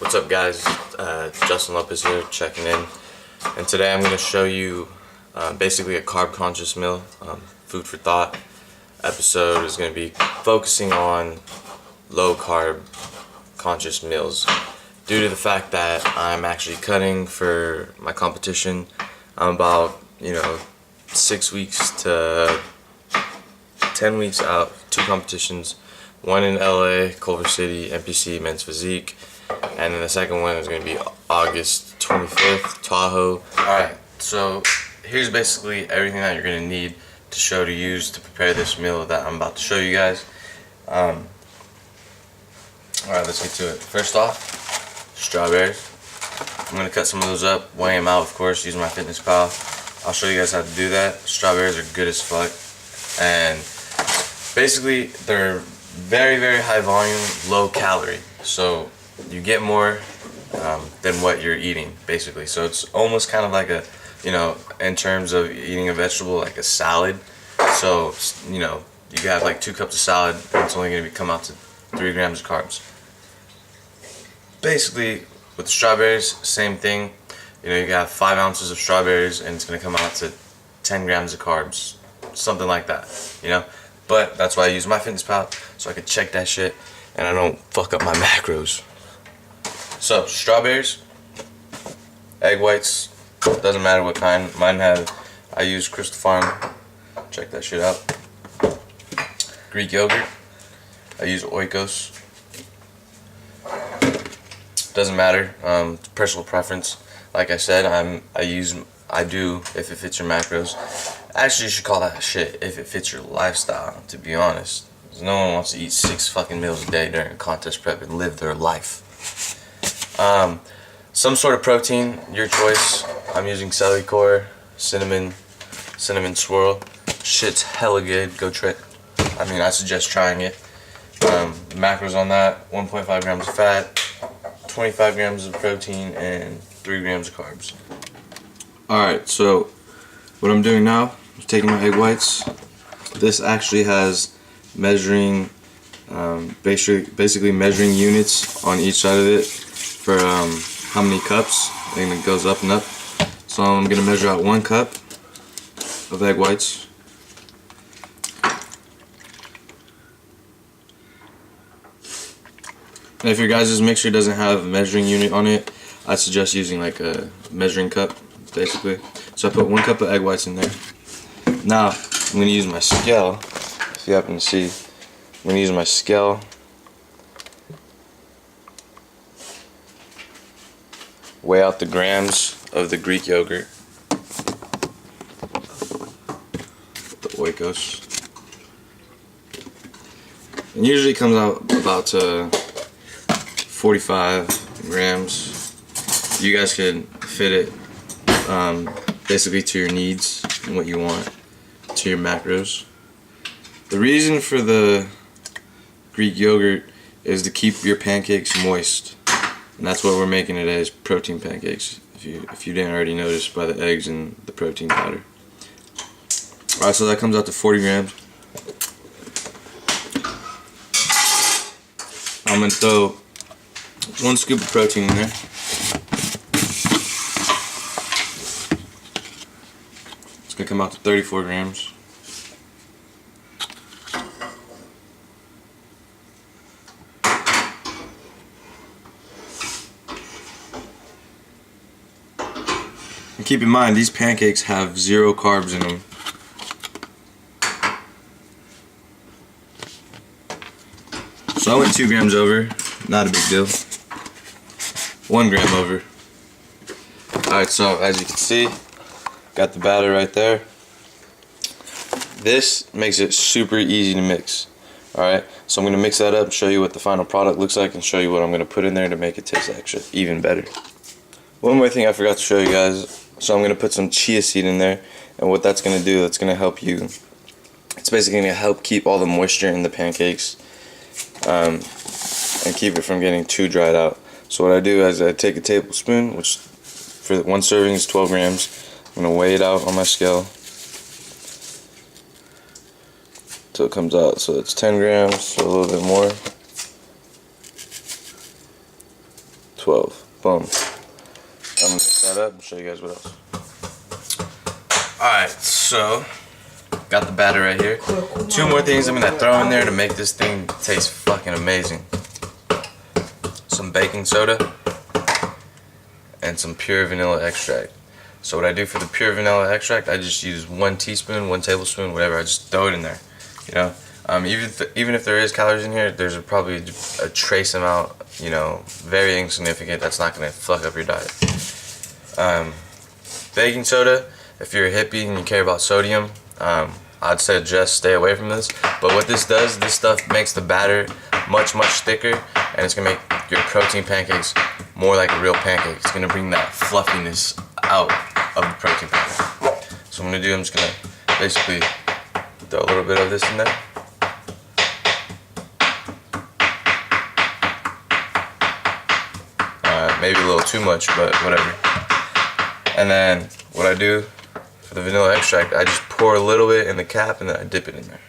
What's up, guys? Justin Lopez here, checking in, and today I'm going to show you basically a carb conscious meal, food for thought. Episode is going to be focusing on low carb conscious meals due to the fact that I'm actually cutting for my competition. I'm about 6 weeks to 10 weeks out, 2 competitions, one in LA, Culver City, NPC Men's Physique, and then the second one is going to be August 25th, Tahoe. Alright, so here's basically everything that you're going to need to use to prepare this meal that I'm about to show you guys. Alright, let's get to it. First off, strawberries. I'm going to cut some of those up, weigh them out, of course, using my FitnessPal. I'll show you guys how to do that. Strawberries are good as fuck, and basically they're very, very high volume, low calorie, so you get more than what you're eating, basically. So it's almost kind of like a, in terms of eating a vegetable, like a salad. So you have like 2 cups of salad, and it's only going to come out to 3 grams of carbs. Basically with the strawberries, same thing. You got 5 ounces of strawberries, and it's going to come out to 10 grams of carbs, something like that, But that's why I use my FitnessPal, so I can check that shit and I don't fuck up my macros. So, strawberries, egg whites, doesn't matter what kind. I use Crystal Farm, check that shit out. Greek yogurt, I use Oikos. Doesn't matter, personal preference. Like I said, I do if it fits your macros. Actually, you should call that shit if it fits your lifestyle, to be honest. Because no one wants to eat 6 fucking meals a day during a contest prep and live their life. Some sort of protein, your choice. I'm using celery core, cinnamon swirl. Shit's hella good. Go try. I suggest trying it. Macros on that: 1.5 grams of fat, 25 grams of protein, and 3 grams of carbs. Alright, so what I'm doing now is taking my egg whites. This actually has measuring, basically measuring units on each side of it for how many cups, and it goes up and up. So I'm going to measure out 1 cup of egg whites. And if your guys' mixture doesn't have a measuring unit on it, I suggest using like a measuring cup, basically. So I put 1 cup of egg whites in there. Now I'm going to use my scale. If you happen to see, I'm going to use my scale. Weigh out the grams of the Greek yogurt, the Oikos. And usually comes out about 45 grams. You guys can fit it basically to your needs and what you want, to your macros. The reason for the Greek yogurt is to keep your pancakes moist, and that's what we're making today, is protein pancakes, if you didn't already notice by the eggs and the protein powder. Alright, so that comes out to 40 grams. I'm going to throw 1 scoop of protein in there. It's going to come out to 34 grams. And keep in mind, these pancakes have 0 carbs in them. So I went 2 grams over, not a big deal. 1 gram over. Alright, so as you can see, got the batter right there. This makes it super easy to mix. Alright, so I'm going to mix that up, show you what the final product looks like, and show you what I'm going to put in there to make it taste actually even better. One more thing I forgot to show you guys. So I'm going to put some chia seed in there, and what that's going to do, that's going to help you, it's basically going to help keep all the moisture in the pancakes and keep it from getting too dried out. So what I do is I take a tablespoon, which for 1 serving is 12 grams. I'm going to weigh it out on my scale till it comes out. So it's 10 grams, so a little bit more. 12. Boom. I'm gonna mix that up and show you guys what else. Alright, so got the batter right here. 2 more things I'm gonna throw in there to make this thing taste fucking amazing. Some baking soda and some pure vanilla extract. So what I do for the pure vanilla extract, I just use 1 teaspoon, 1 tablespoon, whatever. I just throw it in there. You know, even if there is calories in here, there's probably a trace amount. You know, very insignificant. That's not gonna fuck up your diet. Baking soda. If you're a hippie and you care about sodium, I'd suggest stay away from this. But what this does, this stuff makes the batter much thicker, and it's gonna make your protein pancakes more like a real pancake. It's gonna bring that fluffiness out of the protein pancake. So what I'm gonna do, I'm just gonna basically throw a little bit of this in there. Maybe a little too much, but whatever. And then what I do for the vanilla extract, I just pour a little bit in the cap and then I dip it in there.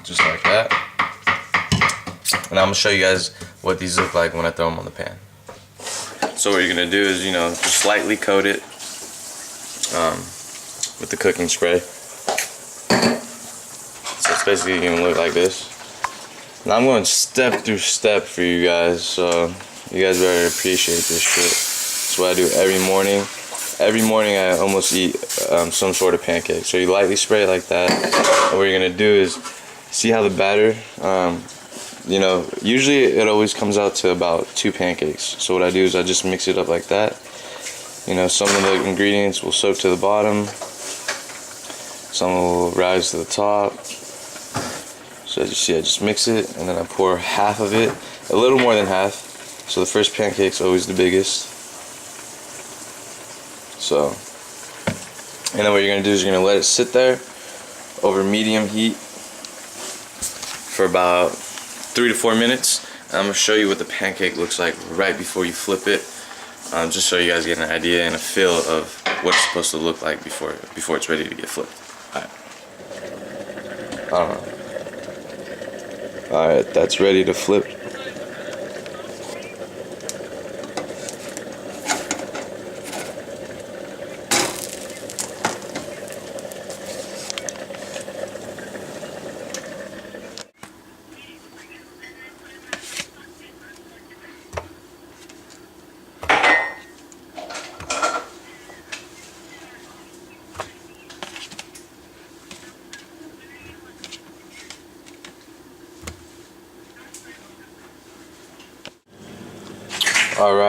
Just like that. And I'm gonna show you guys what these look like when I throw them on the pan. So what you're gonna do is, you know, just slightly coat it with the cooking spray. So it's basically gonna look like this. Now I'm going step through step for you guys, so you guys better appreciate this shit. That's what I do every morning. Every morning I almost eat some sort of pancake. So you lightly spray it like that. And what you're gonna do is, see how the batter, you know, usually it always comes out to about 2 pancakes. So what I do is I just mix it up like that. You know, some of the ingredients will soak to the bottom, some will rise to the top. So as you see, I just mix it and then I pour half of it, a little more than half. So the first pancake's always the biggest. So, and then what you're gonna do is you're gonna let it sit there over medium heat for about 3 to 4 minutes. And I'm gonna show you what the pancake looks like right before you flip it, just so you guys get an idea and a feel of what it's supposed to look like before it's ready to get flipped. Alright. Alright, that's ready to flip.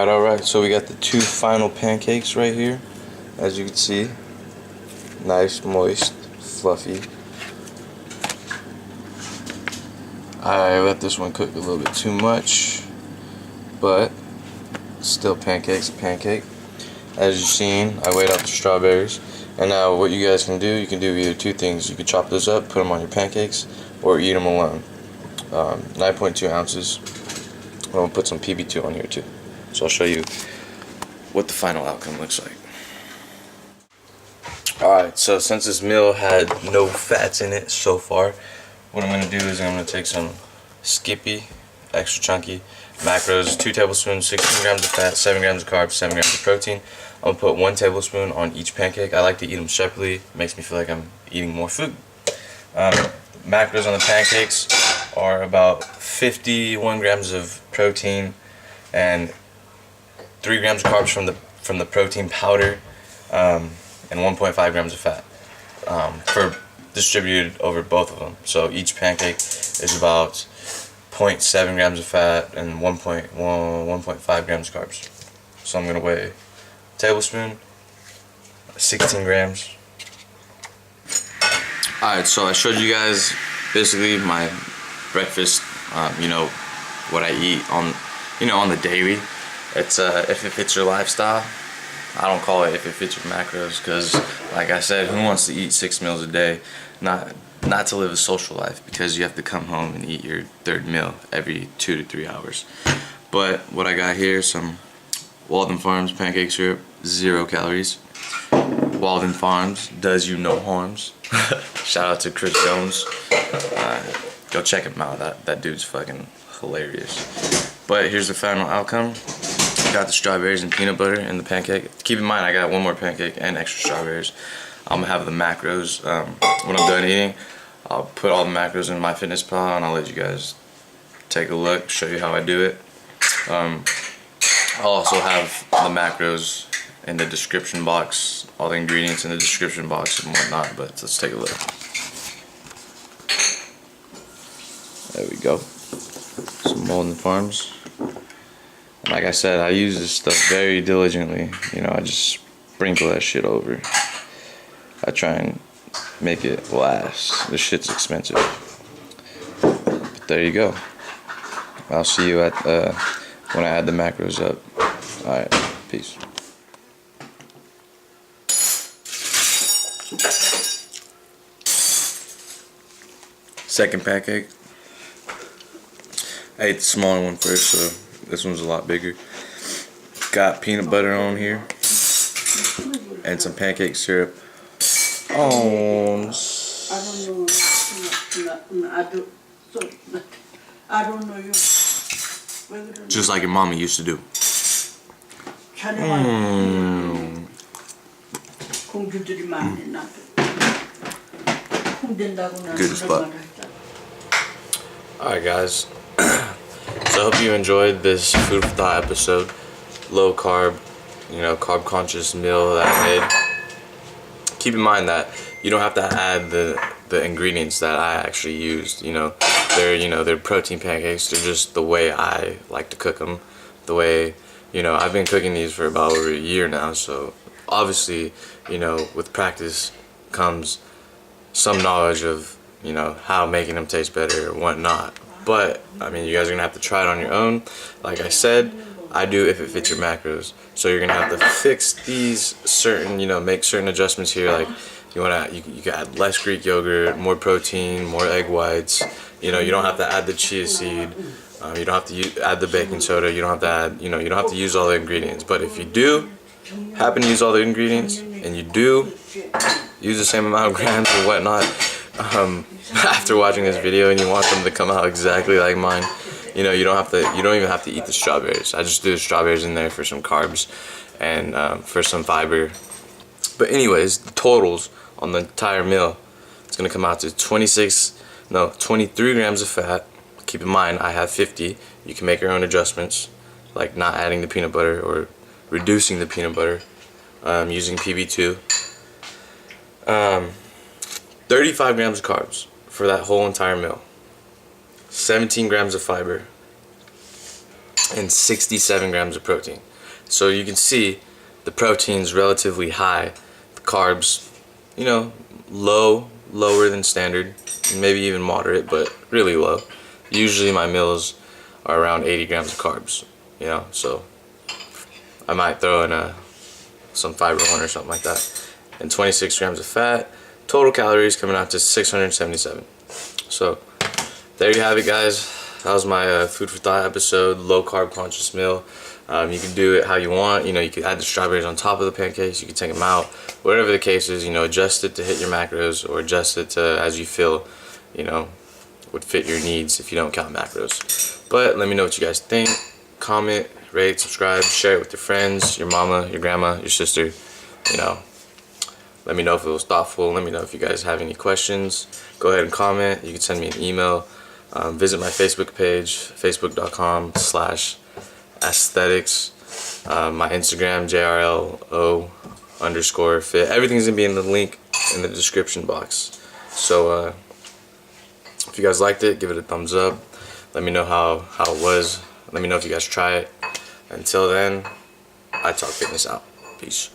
Alright, so we got the 2 final pancakes right here. As you can see, nice, moist, fluffy. I let this one cook a little bit too much, but still pancake. As you've seen, I weighed out the strawberries. And now what you guys can do, you can do either 2 things. You can chop those up, put them on your pancakes, or eat them alone. 9.2 ounces. I'm going to put some PB2 on here too. So I'll show you what the final outcome looks like. Alright, so since this meal had no fats in it so far, what I'm going to do is I'm going to take some Skippy, extra chunky, macros, 2 tablespoons, 16 grams of fat, 7 grams of carbs, 7 grams of protein. I'm going to put 1 tablespoon on each pancake. I like to eat them separately. It makes me feel like I'm eating more food. Macros on the pancakes are about 51 grams of protein and 3 grams of carbs from the protein powder, and 1.5 grams of fat, for distributed over both of them. So each pancake is about 0.7 grams of fat and 1.5 grams of carbs. So I'm gonna weigh a tablespoon, 16 grams. Alright, so I showed you guys basically my breakfast, you know, what I eat on the daily. It's if it fits your lifestyle. I don't call it if it fits your macros, because like I said, who wants to eat 6 meals a day? Not to live a social life, because you have to come home and eat your 3rd meal every 2 to 3 hours. But what I got here, some Walden Farms pancake syrup, 0 calories. Walden Farms does you no harms. Shout out to Chris Jones. Go check him out. That dude's fucking hilarious. But here's the final outcome. Got the strawberries and peanut butter in the pancake. Keep in mind I got one more pancake and extra strawberries. I'm gonna have the macros when I'm done eating. I'll put all the macros in MyFitnessPal and I'll let you guys take a look, show you how I do it. I'll also have the macros in the description box, all the ingredients in the description box and whatnot, but let's take a look. There we go. Some Molden Farms. And like I said, I use this stuff very diligently. You know, I just sprinkle that shit over. I try and make it last. This shit's expensive. But there you go. I'll see you at when I add the macros up. Alright, peace. Second pancake. I ate the smaller one first, so this one's a lot bigger. Got peanut butter on here and some pancake syrup. Oh, I don't know you. Just like your mama used to do. Good as fuck. Alright guys, so I hope you enjoyed this food for thought episode. Low carb, you know, carb conscious meal that I made. Keep in mind that you don't have to add the ingredients that I actually used. You know, they're protein pancakes. They're just the way I like to cook them. The way, you know, I've been cooking these for about over a year now. So obviously, you know, with practice comes some knowledge of, you know, how making them taste better or whatnot. But I mean, you guys are gonna have to try it on your own. Like I said, I do if it fits your macros. So you're gonna have to fix these certain, you know, make certain adjustments here. Like you can add less Greek yogurt, more protein, more egg whites. You know, you don't have to add the chia seed. You don't have to add the baking soda. You don't have to add, you know, you don't have to use all the ingredients. But if you do happen to use all the ingredients and you do use the same amount of grams or whatnot, after watching this video and you want them to come out exactly like mine, you know, you don't even have to eat the strawberries. I just do the strawberries in there for some carbs and for some fiber. But anyways, the totals on the entire meal, it's gonna come out to 23 grams of fat. Keep in mind, I have 50. You can make your own adjustments, like not adding the peanut butter or reducing the peanut butter, using PB2. 35 grams of carbs for that whole entire meal. 17 grams of fiber and 67 grams of protein. So you can see the protein's relatively high. The carbs, you know, lower than standard, maybe even moderate, but really low. Usually my meals are around 80 grams of carbs, you know, so I might throw in some fiber one or something like that. And 26 grams of fat. Total calories coming out to 677. So there you have it, guys. That was my food for thought episode, low carb conscious meal. You can do it how you want. You know, you can add the strawberries on top of the pancakes. You can take them out. Whatever the case is, you know, adjust it to hit your macros or adjust it to as you feel, you know, would fit your needs if you don't count macros. But let me know what you guys think. Comment, rate, subscribe, share it with your friends, your mama, your grandma, your sister. You know, let me know if it was thoughtful. Let me know if you guys have any questions. Go ahead and comment. You can send me an email. Visit my Facebook page, facebook.com/aesthetics. My Instagram, JRLO_fit. Everything's gonna be in the link in the description box. So if you guys liked it, give it a thumbs up. Let me know how it was. Let me know if you guys try it. Until then, I Talk Fitness out. Peace.